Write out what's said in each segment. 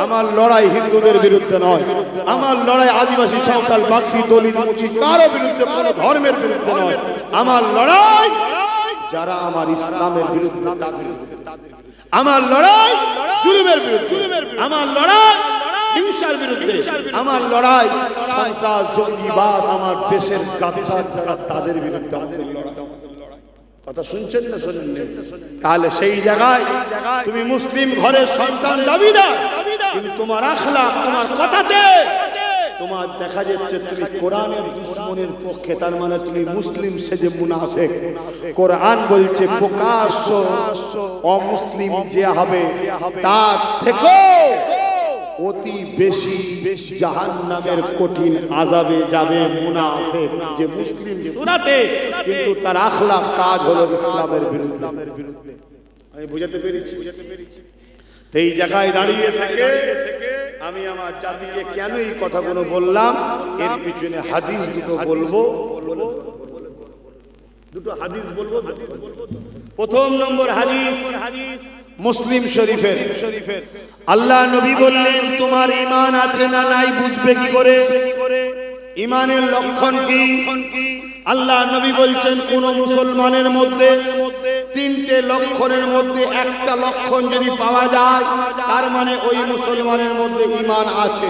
আমার লড়াই হিন্দুদের বিরুদ্ধে নয়, আমার লড়াই আদিবাসী সাঁওতাল বাগদি দলিত মুচি কারো বিরুদ্ধে, কোনো ধর্মের বিরুদ্ধে নয়। আমার লড়াই যারা আমার ইসলামের বিরুদ্ধে তাদের, আমার লড়াই জুলুমের বিরুদ্ধে, আমার লড়াই হিংসার বিরুদ্ধে, আমার লড়াই সন্ত্রাস জঙ্গিবাদ আমার দেশের গাদ্দার যারা তাদের বিরুদ্ধে আমাদের লড়াই। কথা শুনছেন না শোনেন? তাহলে সেই জায়গায় তুমি মুসলিম ঘরের সন্তান দাবিদার, কিন্তু তোমার আখলাক, তোমার কথাতে তোমার দেখা যাচ্ছে তুমি কোরআনের দুশমনের পক্ষে, তার মানে তুমি মুসলিম সেজে মুনাফিক। কোরআন বলছে প্রকাশ্য অমুসলিম যে হবে তার থেকেও অতি বেশি জাহান্নামের কঠিন আযাবে যাবে মুনাফিক যে মুসলিম সুরাতে, কিন্তু তার আখলাক কাজ হলো ইসলামের বিরুদ্ধে। আমি বুঝাতে পেরেছি? এই জায়গায় দাঁড়িয়ে থেকে আমি আমার জাতিকে কেন এই কথাগুলো বললাম, এর পিছনে হাদিস দুটো বলবো, দুটো হাদিস বলবো। প্রথম নম্বর হাদিস মুসলিম শরীফের। আল্লাহ নবী বললেন তোমার ঈমান আছে না নাই বুঝবে কি করে? ঈমানের লক্ষণ কি? আল্লাহ নবী বলছেন কোন মুসলমানের মধ্যে তিনটে লক্ষণের মধ্যে একটা লক্ষণ যদি পাওয়া যায় তার মানে ওই মুসলমানের মধ্যে ঈমান আছে।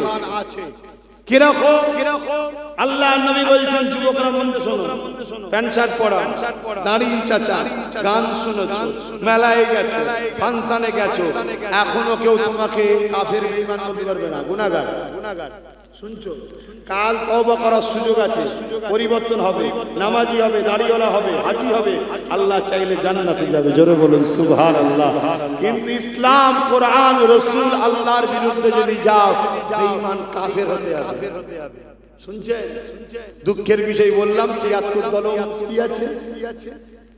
কিরকম? আল্লাহ নবী বলছেন যুবকরা মধ্যে শোনো, প্যান্ট শার্ট পরা, দাড়ি চাচা, গান শুনেছো, মেলায় গেছো, ফাংশনে গেছো, এখনো কেউ তোমাকে কাফের বেঈমান বলতে পারবে না। গুনাহগার শুনছো? কাল তওবা করার সুযোগ আছে, পরিবর্তন হবে, নামাজি হবে, দাড়িওয়ালা হবে, হাজি হবে, আল্লাহ চাইলে জান্নাতে যাবে। জোরে বলুন সুবহানাল্লাহ। কিন্তু ইসলাম, কোরআন, রাসূল, আল্লাহর বিরুদ্ধে যদি যাও বেঈমান কাফের হতে হবে। শুনছেন? দুঃখের বিষয় বললাম ৭৩ দল মুফতি আছে,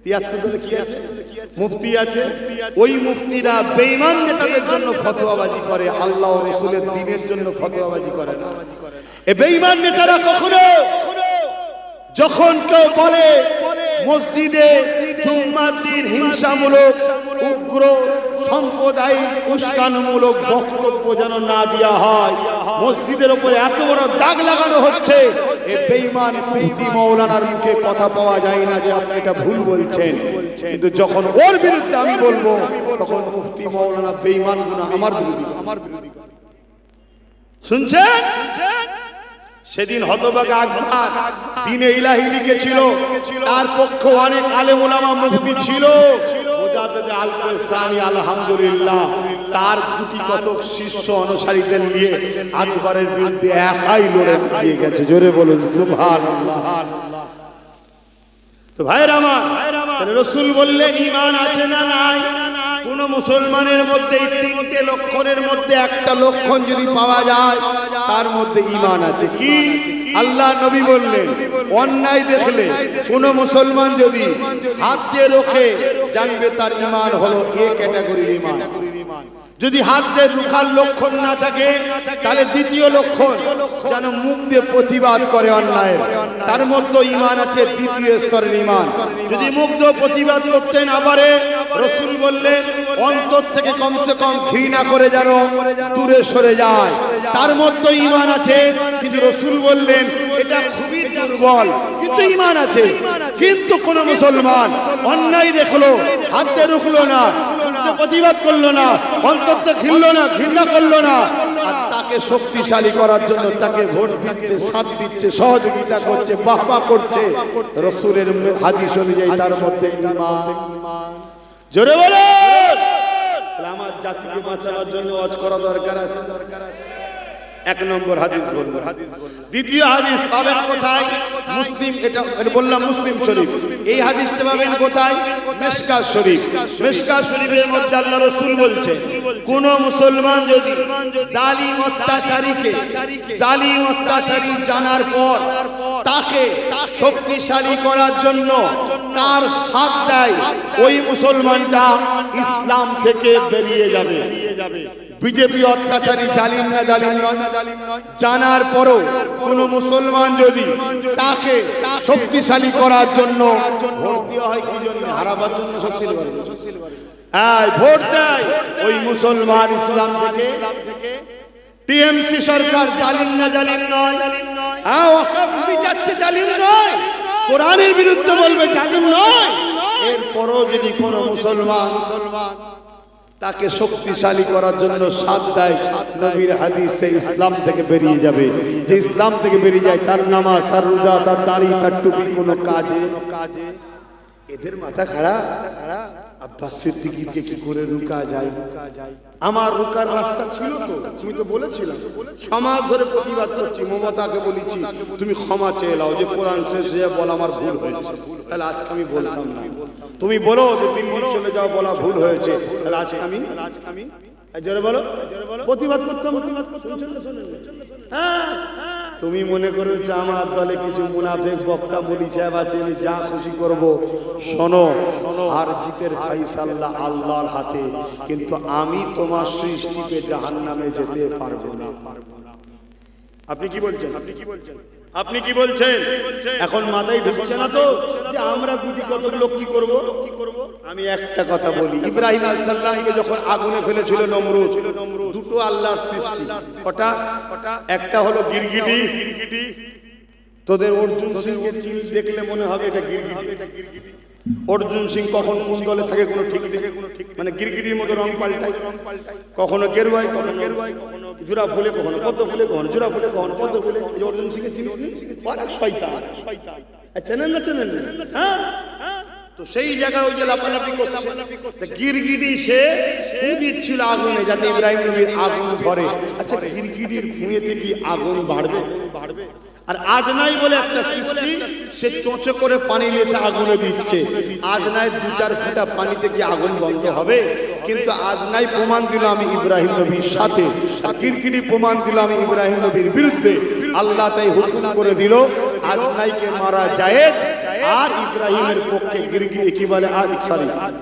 ৭৩ দলে কি আছে? মুফতি আছে। ওই মুফতিরা বেঈমান নেতাদের জন্য ফতোয়াবাজি করে, আল্লাহ ও রাসূলের দ্বীনের জন্য ফতোয়াবাজি করে না। এই বেঈমান নেতারা কখনো যখন কেউ বলে মসজিদে জুম্মার দিন হিংসামূলক, উগ্র, সাম্প্রদায়িক, উস্কানিমূলক বক্তব্য যেন না দেওয়া হয়, মসজিদের উপরে এত বড় দাগ লাগানো হচ্ছে, এই বেঈমান মুফতি মাওলানার মুখে কথা পাওয়া যায় না যে আপনি এটা ভুল বলছেন। কিন্তু যখন ওর বিরুদ্ধে আমি বলবো তখন মুফতি মাওলানা বেঈমান গুনাহ আমার বিরোধী। শুনছেন? সেদিন হতভাগা আকবর দ্বীনে ইলাহি লিখেছিল, তার পক্ষে অনেক আলেম ওলামা মুফতি ছিল, মুজাদ্দিদ আল-কুসানি আলহামদুলিল্লাহ তার গুটি কতক শিষ্য অনুসারীদের নিয়ে আকবরের বিরুদ্ধে একাই লড়ে দিয়ে গেছে। জোরে বলুন সুবহানাল্লাহ। তো ভাইরা আমার, রাসূল বললেন ঈমান আছে না নাই? কোন মুসলমানের মধ্যে তিনটে লক্ষণের মধ্যে একটা লক্ষণ যদি পাওয়া যায় তার মধ্যে ঈমান আছে। কি? আল্লাহ নবী বললেন অন্যায় দেখলে কোন মুসলমান যদি হাত দিয়ে রোখে জানবে তার ঈমান হলো এ ক্যাটাগরির ঈমান। যদি হাত দিয়ে রুখার লক্ষণ না থাকে তাহলে দ্বিতীয় লক্ষণ যেন মুখ দিয়ে প্রতিবাদ করে অন্যায়ের, তার মধ্যে ঈমান আছে দ্বিতীয় স্তরের ঈমান। যদি মুখ দিয়ে প্রতিবাদ করতে না পারে রাসূল বললেন অন্তর থেকে কমসে কম ঘৃণা করে যেন দূরে সরে যায়, তার মধ্যে ঈমান আছে। কিন্তু রাসূল বললেন এটা খুবই দুর্বল কিন্তু ঈমান আছে। কিন্তু কোন মুসলমান অন্যায় দেখলো, হাত দিয়ে রুখলো না, প্রতিবাদ করলো না, অন্তর থেকে ঘৃণলো না, ঘৃণা করলো না, আর তাকে শক্তিশালী করার জন্য তাকে ভোট দিচ্ছে, সাথ দিচ্ছে, সহযোগিতা করছে, বাহবা করছে, রাসূলের হাদিস অনুযায়ী তার মধ্যে ঈমান। জোরে বলুন। তাহলে আমার জাতিকে বাঁচানোর জন্য ওয়াজ করা দরকার আছে। এক নম্বর হাদিস বলবো। দ্বিতীয় হাদিস পাবেন কোথায়? মুসলিম, এটা বললাম মুসলিম শরীফ। এই হাদিসটা পাবেন কোথায়? মিশকাত শরীফ। মিশকাত শরীফের মধ্যে আল্লাহ রাসূল বলছে কোন মুসলমান যদি জালিম অত্যাচারীকে, জালিম অত্যাচারী জানার পর তাকে শক্তিশালী করার জন্য তার সাথ দেয়, ওই মুসলমানটা ইসলাম থেকে বেরিয়ে যাবে। বিজেপি অত্যাচারী জালিম না জালিম নয় জানার পরও কোন মুসলমান যদি তাকে শক্তিশালী করার জন্য ভোট দেওয়া হয়, কি জন্য? হারাবার জন্য শক্তিশালী করে। ভোট দেয় ওই মুসলমান ইসলাম থেকে। টিএমসি সরকার জালিম না জালিম নয়? জালিম নয়, কোরআনের বিরুদ্ধে বলবে জালিম নয়। এরপরও যদি কোন মুসলমান তাকে শক্তিশালী করার জন্য সাথ দেয়, নবীর হাদিসে ইসলাম থেকে বেরিয়ে যাবে। যে ইসলাম থেকে বেরিয়ে যায় তার নামাজ, তার রোজা, তার দাড়ি, তার টুপি কোনো কাজে। এদের মাথা খারাপ। আব্বাস সিদ্দিকীকে কি করে রুকা যায়? আমার রুকার রাস্তা ছিল তো, তুমি তো বলেছিলাম। সমাজ ধরে প্রতিবাদ করছি, মমতাকে বলেছি তুমি ক্ষমা চেয়ে নাও, যে কোরআন শেষ হয়ে বল আমার ভুল হয়েছে। তাহলে আজকে আমি বলতাম না। তুমি বলো যে দিল্লি চলে যাও, বলা ভুল হয়েছে, তাহলে আজকে আমি জোরে বলো প্রতিবাদ করতাম। তুমি মনে করেছো আমার দলে কিছু মুনাফিক বক্তা বলি সাহেব আছে, আমি যা খুশি করব। শোনো, আর জিতের ফাইসাল্লাহ আল্লাহর হাতে, কিন্তু আমি তোমার সৃষ্টিকে জাহান্নামে যেতে পারবো না। আপনি কি বলছেন? আপনি কি বলছেন? এখন মাথায় ঢুকছে না তো যে আমরা গুটি কতক লোক কি করব? আমি একটা কথা বলি, ইব্রাহিম আলাইহিস সালামকে যখন আগুনে ফেলেছিল নমরুদ, দুটো আল্লাহর সৃষ্টি। ওটা একটা হলো গিরগিটি। তোদের অর্জুন সিংকে চিল দেখলে মনে হবে এটা গিরগিটি। অর্জুন সিং কখন কোন দলে থাকে কোনো ঠিক মানে গিরগিটির মতো রং পাল্টায়, কখনো গেরুয়ায়, কখনো জোড়া ফুলে, কখনো পদ্ম ফুলে, কখনো জোড়া ফুলে, কখনো পদ্ম ফুলে। এই অর্জুন সিংকে চিনিস? অনেক শয়তান। চেনেন না? চেনেন? হ্যাঁ। তো সেই জায়গায় ওই যে লাফালাফি করছে, গিরগিটি সে ফু দিচ্ছিল আগুনে যাতে ইব্রাহিম নবীর আগুন ধরে। আচ্ছা, গিরগিটির ফুঁয়েতে কি আগুন বাড়বে? আর আজনাই বলে একটা সৃষ্টি, সে চোঁচে করে পানি নিয়ে আগুনে দিচ্ছে। আজনাই 2-4 ফোঁটা পানিতে কি আগুন বন্ধ হবে? কিন্তু আজনাই প্রমাণ দিল আমি ইব্রাহিম নবীর সাথে, আর গিরগিটি প্রমাণ দিল আমি ইব্রাহিম নবীর বিরুদ্ধে। আল্লাহ তাই হুকুম করে দিল আজনাইকে মারা জায়েজ, আর ইব্রাহিমের পক্ষে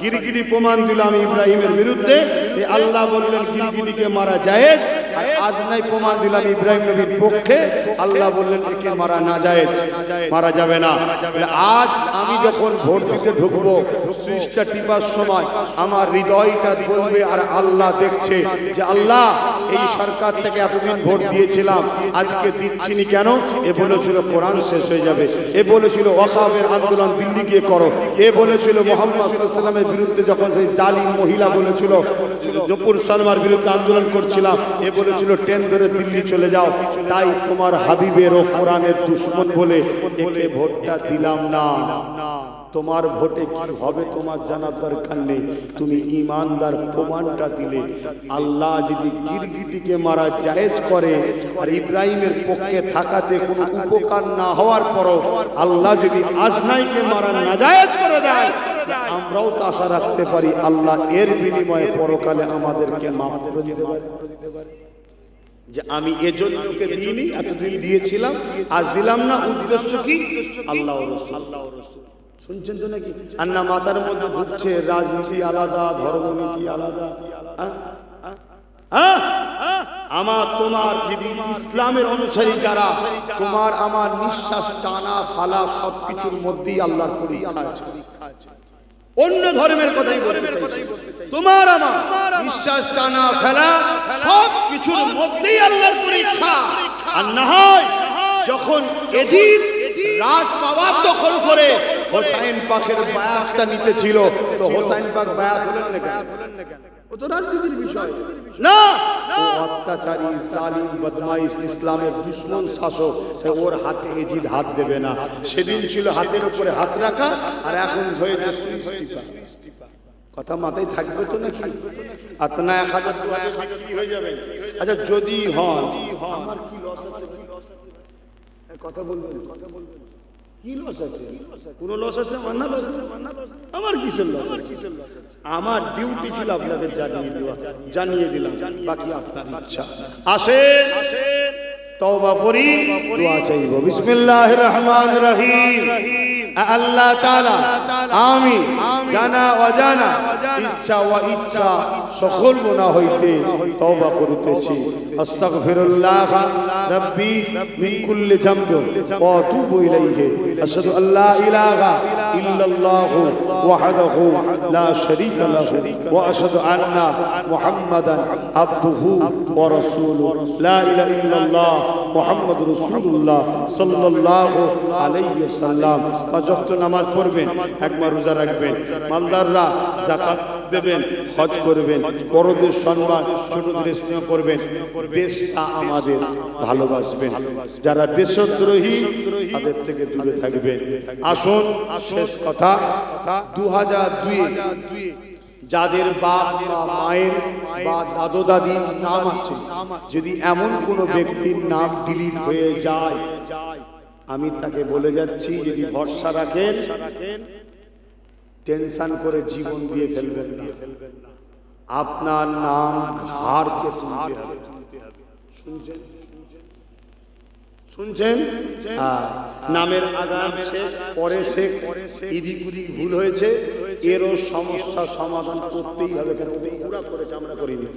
গিরগিটি প্রমাণ দিল আমি ইব্রাহিমের বিরুদ্ধে। আল্লাহ বললেন গিরগিটিকে মারা জায়েজ, আর আজনাই প্রমাণ দিলাম ইব্রাহিম নবীর পক্ষে। আল্লাহ বললেন একে মারা না জায়েজ, মারা যাবে না। আজ আমি যখন ভোট দিতে ঢুকবো, সুইচটা টিপার সময় আমার হৃদয়টা বলবে, আর আল্লাহ দেখছে যে আল্লাহ এই সরকার থেকে এতদিন ভোট দিয়েছিলাম, আজকে দিচ্ছিনি কেন? এ বলেছিল কোরআন শেষ হয়ে যাবে, এ বলেছিল ওয়াকাফের আন্দোলন দিল্লি গিয়ে করো, এ বলেছিল মুহাম্মদ সাল্লাল্লাহু আলাইহি ওয়াসাল্লামের বিরুদ্ধে যখন সেই জালিম মহিলা বলেছিল জপুর শর্মার বিরুদ্ধে আন্দোলন করছিলাম, এ বলেছিল ট্রেন ধরে দিল্লি চলে যাও। তাই তোমার হাবিবের ও কোরআনের দুশমন বলে একে ভোটটা দিলাম না। তোমার ভোটে কি হবে তোমার জানার দরকার নেই, তুমি ইমানদার প্রমাণটা দিলে। আল্লাহ যদি গিরগিটিকে মারা জায়েজ করে, আর ইব্রাহিমের পক্ষে থাকাতে কোনো উপকার না হওয়ার পরও আল্লাহ যদি আজনাইকে মারা নাজায়েজ করে দেয়, আমরাও তো আশা রাখতে পারি আল্লাহ এর বিনিময়ে পরকালে আমাদেরকে মাফ করে দিতে পারে। যে আমি এজন্য ওকে দিইনি, এতদিন দিয়েছিলাম, আজ দিলাম না। উদ্দেশ্য কি? আল্লাহ রাসূল। শুনছেন তো নাকি? আর না মাথার মধ্যে ঢুকছে রাজনীতি আলাদা, ধর্মনীতি আলাদা। আমার তোমার যদি ইসলামের অনুসারী যারা, তোমার আমার নিঃশ্বাস টানা ফালা সবকিছুর মধ্যেই আল্লাহর পরীক্ষা আছে। অন্য ধর্মের কথাই বলতে চাই, তোমার আমার নিঃশ্বাস টানা ফেলা সবকিছুর মধ্যেই আল্লাহর পরীক্ষা। আর না হয় যখন এজিদ রাজ পাওয়ার দখল করে হোসাইন পাকের বায়াতটা নিতে ছিল, তো হোসাইন পাক বায়াত হলেন না কেন? ও তো রাজনীতির বিষয় না। ও অত্যাচারী, জালিম, বদমাইশ, ইসলামের দুশমন শাসক, ওর হাতে এজিদ হাত দেবে না। সেদিন ছিল হাতের উপরে হাত রাখা, আর এখন হয়েছে সুইচ টিপা। কথা মাথায় থাকবে তো নাকি? আপনার 1000-2000 বিক্রি হয়ে যাবে। আচ্ছা, যদি হন আমার কি লস আছে? কথা বলবেন, কি লস আছে? কোন লস আছে? আমার কিসের লস? আমার ডিউটি ছিল আপনাদের জানিয়ে দেওয়া, জানিয়ে দিলাম, বাকি আপনার ইচ্ছা। আসেন তওবা করি, দোয়া চাইব। বিসমিল্লাহির রহমানির রহিম। আল্লাহ তাআলা আমি জানা অজানা ইচ্ছা ও ইচ্ছা সকল গুনাহ হইতে তওবা করিতেছি। আস্তাগফিরুল্লাহ রাব্বি মিন কুল্লি যামবি ওয়া আতুবু ইলাইহি। আশহাদু আল্লা ইলাহা ইল্লাল্লাহু ওয়াহদাহু লা শারীকা লাহু ওয়া আশহাদু আন্না মুহাম্মাদান আবদুহু ওয়া রাসূলুহু। লা ইলাহা ইল্লাল্লাহ মুহাম্মাদুর রাসূলুল্লাহ সাল্লাল্লাহু আলাইহি ওয়াসাল্লাম। পাঁচ ওয়াক্ত নামাজ পড়বেন, একবার রোজা রাখবেন, মালদাররা যাকাত দেবেন, হজ করবেন, বড়দের সম্মান ছোটদের স্নেহ করবেন, দেশটা আমাদের ভালোবাসবেন, যারা দেশদ্রোহী তাদের থেকে দূরে থাকবেন। আসুন শেষ কথা, 2002 যাদের বাপ বা মায়ের বা দাদু দাদির নাম আছে, যদি এমন কোন ব্যক্তির নাম ডিলিট হয়ে যায়, আমি তাকে বলে যাচ্ছি, যদি ভরসা রাখেন টেনশন করে জীবন দিয়ে ফেলবেন না। আপনার নাম ঘাড়কে তুলতে হবে। শুনছেন? শুনছেন? নামের আগাম শেখ, পরে শেখ, এদিক ওদিক ভুল হয়েছে, এরও সমস্যা সমাধান করতেই হবে। কেন ওরা করেছে, আমরা করিনি।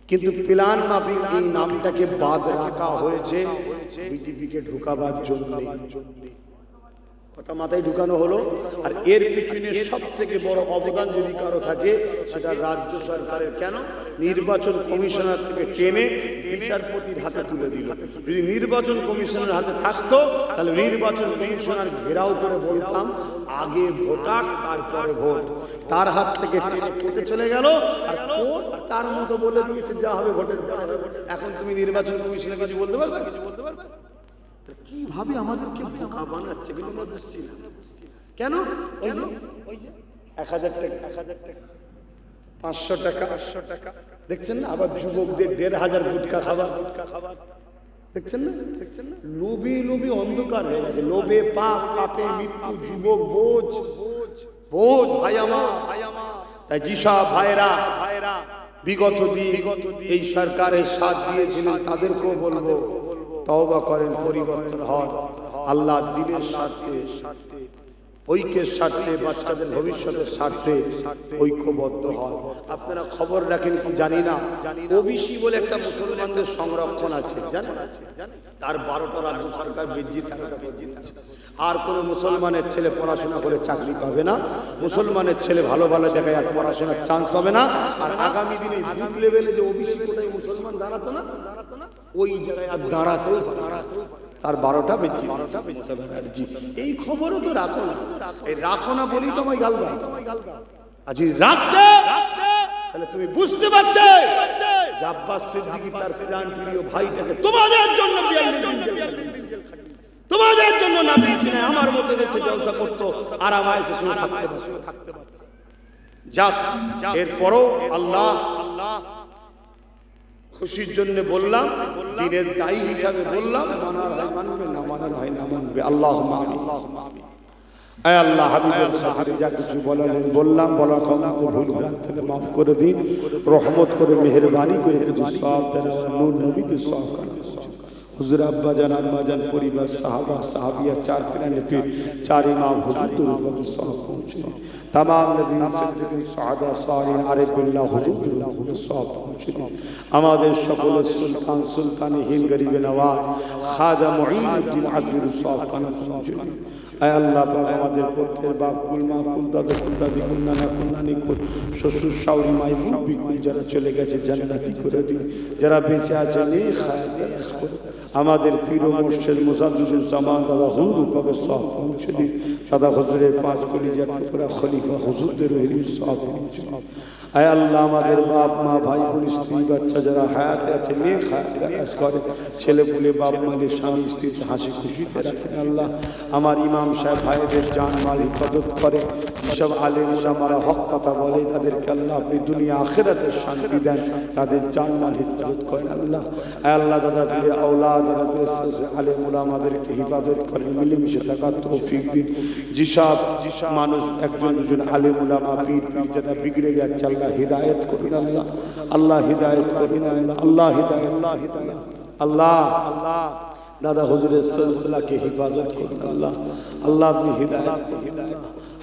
কিন্তু প্ল্যান মাফিক এই নামটাকে বাদ রাখা হয়েছে বিজেপিকে ঢুকাবার জন্য। কথা মাথায় ঢুকানো হলো। আর এর পিছনে সব থেকে বড় অবদান যদি কারো থাকে, সেটা রাজ্য সরকারের। কেন? নির্বাচন কমিশনার থেকে টেনে বিচারপতির হাতে তুলে দিল। যদি নির্বাচন কমিশনের হাতে থাকতো, তাহলে নির্বাচন কমিশনার ঘেরাও করে বলতাম আগে ভোটার তারপরে ভোট। তার হাত থেকে টেনে কোর্টে চলে গেল, আর কোর্ট তার মতো বলে দিয়েছে যা হবে ভোটের পরে। এখন তুমি নির্বাচন কমিশনে কিছু বলতে পারবে? কিভাবে আমাদেরকে বোকা বানাচ্ছে, কিন্তু আমরা বুঝছি না কেন। ওই যে 1000 টাকা, 500 টাকা দেখছেন না? আবার যুবকদের 1500 গুটকা খাবার দেখছেন না? লোভে অন্ধকার হয়ে গেছে। লোভে পাপ, পাপে মৃত্যু, যুবক বোঝ ভাই আমার। তাই যেসব ভাইরা বিগত দিন এই সরকারের সাথ দিয়েছিলেন, তাদেরকেও বলবো তওবা করেন, পরিবর্তন হন। আল্লাহ দ্বীনের স্বার্থে, ঐক্যের স্বার্থে, বাচ্চাদের ভবিষ্যতের স্বার্থে ঐক্যবদ্ধ হন। আপনারা খবর রাখেন কি জানি না, ওবিসি বলে একটা মুসলমানদের সংরক্ষণ আছে, জানেন? তার 12টা রাজ্য সরকার বৃদ্ধি, 13টা বৃদ্ধি আছে। আর কোনো মুসলমানের ছেলে পড়াশোনা করে চাকরি পাবে না, মুসলমানের ছেলে ভালো ভালো জায়গায় আর পড়াশোনার চান্স পাবে না। আর আগামী দিনে বুথ লেভেলে যে ওবিসি কোটায় মুসলমান দাঁড়াতো না, ওই জায়গায় আর দাঁড়াতেও তার 12টা বেঁচে ব্যানার্জি। এই খবরও তো রাখো না, এই রাখো না বলেই তো আমায় গাল দাও। আজ রাখতে তাহলে তুমি বুঝতে পারতে যে আব্বাস সিদ্দিকী তার প্রাণ প্রিয় ভাইটাকে তোমাদের জন্য 42 দিন জেল খাটিয়েছে। তোমাদের জন্য না দিয়েছি না, আমার মতো দেশে জলসা করতো, আরাম আয়েসে শুনে থাকতে পারতো। যাক, এরপরও আল্লাহ খুশির জন্য বললাম, দিনের দায়ী হিসাবে বললাম, মানার হয় মানবে, না মানার হয় না মানবে। আল্লাহুম্মা আমিন। আয় আল্লাহ, হাবিবের খাতিরে যা কিছু বললাম, বলার ক্ষমতা ভুল ভ্রান্তি হলে মাফ করে দিন, রহমত করে মেহেরবানি করে সওয়াব দেন। নূর নবীদের সওয়াব কানা হুজুর আব্বা জান, আম্মা জান, পরিবার, সাহাবা সাহাবিয়া, 4 পিরানে পীর, 4 ইমাম হুজুর দুরুদ সওয়াব পৌঁছে দিন। तमाम नबी सिद्दीकीन सादा सालिहीन आरिफ बिल्लाह हुजूर दुरूद सওয়াব পৌঁছে দিন। আমাদের সকলের সুলতান সুলতানে হিন্দ গরিবে নওয়াজ খাজা মুঈনুদ্দিন আজমির সওয়াব কানা পৌঁছে দিন। আয় আল্লাহ পাক, আমাদের পুত্রের বাপ কুল, মা কুল, দাদু কুল, দাদি কুল, নানা কুল, নানি কুল, শ্বশুর শাশুড়ি, মাই মুরব্বি কুল, যারা চলে গেছে জান্নাতি করে দিন, যারা বেঁচে আছে নেক হায়াত দারাজ করুন। আমাদের পীর ও মুর্শিদ মুজাদ্দিদুল জামান দাদা হুজুর পাকের সওয়াব পৌঁছে দিন। সাদা হুজুরের 5 কলিজার টুকরা খলিফা হুজুরদের রহির সওয়াব পৌঁছে দিন। আয় আল্লাহ, আমাদের বাপ মা, ভাই বোন, স্ত্রী বাচ্চা যারা হায়াতে আছে নেক হায়াত দারাজ করে, ছেলে পুলে বাপ মায়ের স্বামী স্ত্রীতে হাসি খুশিতে রাখেন। আল্লাহ, আমার ইমাম সাহেব ভাইদের জান মাল হিফাজত করে, যেসব আলেম ওলামারা হক কথা বলে তাদেরকে আল্লাহ আপনি দুনিয়া আখিরাতের শান্তি দেন, তাদের জান মাল হিফাজত করেন। আল্লাহ, আয় আল্লাহ, দাদা পীরের আওলাদ, দাদা পীরের আলেম ওলামাদেরকে হিফাজত করেন, মিলেমিশে থাকার তৌফিক দিন। যেসব মানুষ একজন দুজন আলেম ওলামা পীর যারা বিগড়ে যাচ্ছে, আল্লাহ হিদায়ত করুন। আল্লাহ, আল্লাহ হিদায়ত করুন। আল্লাহ, আল্লাহ হিদায়ত, আল্লাহ আল্লাহ দাদা হুজুরের সিলসিলাকে হিফাজত করুন। আল্লাহ, আল্লাহ আপনি হিদায়ত করুন।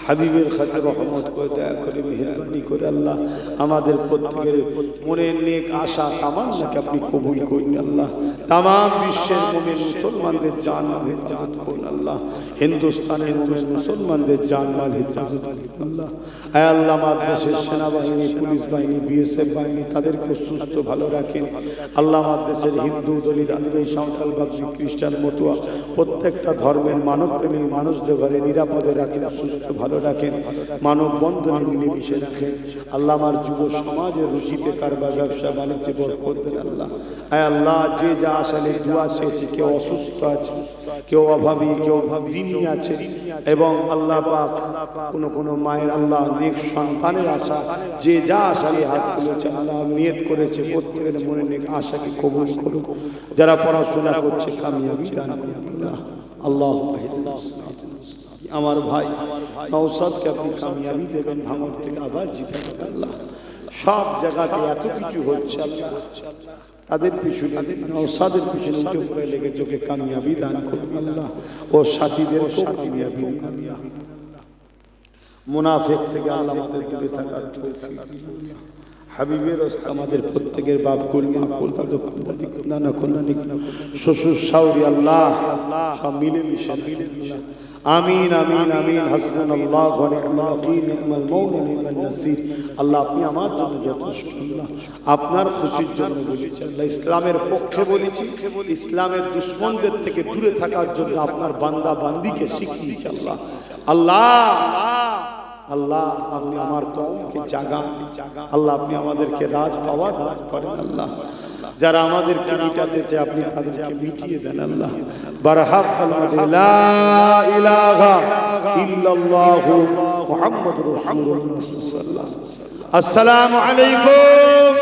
হাবিবের খাতে রহমত করে দয়া করে মেহেরবানি করে আল্লাহ আমাদের প্রত্যেকের মনের নেক আশা তামান্নাকে আপনি কবুল করুন আল্লাহ। তামাম বিশ্বের মুমিন মুসলমানদের জানমাল হেফাজত করুন আল্লাহ। হিন্দুস্তানের মুমিন মুসলমানদের জানমাল হেফাজত করুন আল্লাহ। আয় আল্লাহ আমার দেশের সেনাবাহিনী, পুলিশ বাহিনী, বিএসএফ বাহিনী তাদেরকে সুস্থ ভালো রাখেন আল্লাহ। আমার দেশের হিন্দু, দলিত, আদিবাসী, সাঁওতাল, বাগদি, খ্রিস্টান, মতুয়া প্রত্যেকটা ধর্মের মানবপ্রেমী মানুষদের ঘরে নিরাপদে রাখেন, সুস্থ ভালো রাখেন, মানব বন্ধনে মিলেমিশে রাখেন আল্লাহ। আমার যুব সমাজের রুচিতে কারবার, ব্যবসা বাণিজ্য বরকত দেন আল্লাহ। আয় আল্লাহ যে যা আসলে দোয়া চেয়েছে, কেউ অসুস্থ আছে, কেউ অভাবী, কেউ ঋণী আছে, এবং আল্লাহ পাক কোন মায়ের আল্লাহ নেক সন্তানের আশা, যে যা আসলে হাত তুলেছে আল্লাহ নিয়ত করেছে প্রত্যেকের মনে নেক আশাকে কবুল করুক। যারা পড়াশোনা করছে কামিয়াবি দান করুন আল্লাহ। আল্লাহ আমার ভাই নওশাদকে আপনি কামিয়াবি দেবেন, ভাঙর থেকে আবার জিতাবেন আল্লাহ। সব জায়গাতে এত কিছু হচ্ছে আল্লাহ, তাদের পিছনে নওশাদের পিছনে উঠে পড়ে লেগে চোখে কামিয়াবি দান করুন আল্লাহ। ও সাথীদেরকেও কামিয়াবি দিন আল্লাহ। মুনাফিক থেকে আল্লাহ আমাদের দূরে থাকার তৌফিক দিন। হাবিবের রাস্তা আমাদের প্রত্যেকের বাপ কুল মা কুল দাদু দাদি নানা কন্যানি শ্বশুর শাওরি আল্লাহ সব মিলে মিশে আল্লাহ। আমিন আমিন আমিন। হাসবুনাল্লাহু ওয়া নি'মাল ওয়াকিল, নি'মাল মাওলা নি'মান নাসির। আল্লাহ আপনি আমার জন্য যথেষ্ট আল্লাহ, আপনার খুশির জন্য বলেছি আল্লাহ। ইসলামের পক্ষে বলেছি, ইসলামের দুশমনদের থেকে দূরে থাকার জন্য আপনার বান্দা বান্দিকে শিখিয়েছি আল্লাহ। আল্লাহ আল্লাহ আপনি আমার কওমকে জাগান আল্লাহ, আপনি আমাদেরকে রাজ পাওয়ার দান করেন আল্লাহ। যারা আমাদেরকে মিটাতে চায় আপনি তাদেরকে মিটিয়ে দেন আল্লাহ। বারহাক কালিমাতুল লা ইলাহা ইল্লাল্লাহু মুহাম্মাদুর রাসূলুল্লাহ সাল্লাল্লাহু আলাইহি ওয়াসাল্লাম। আসসালামু আলাইকুম।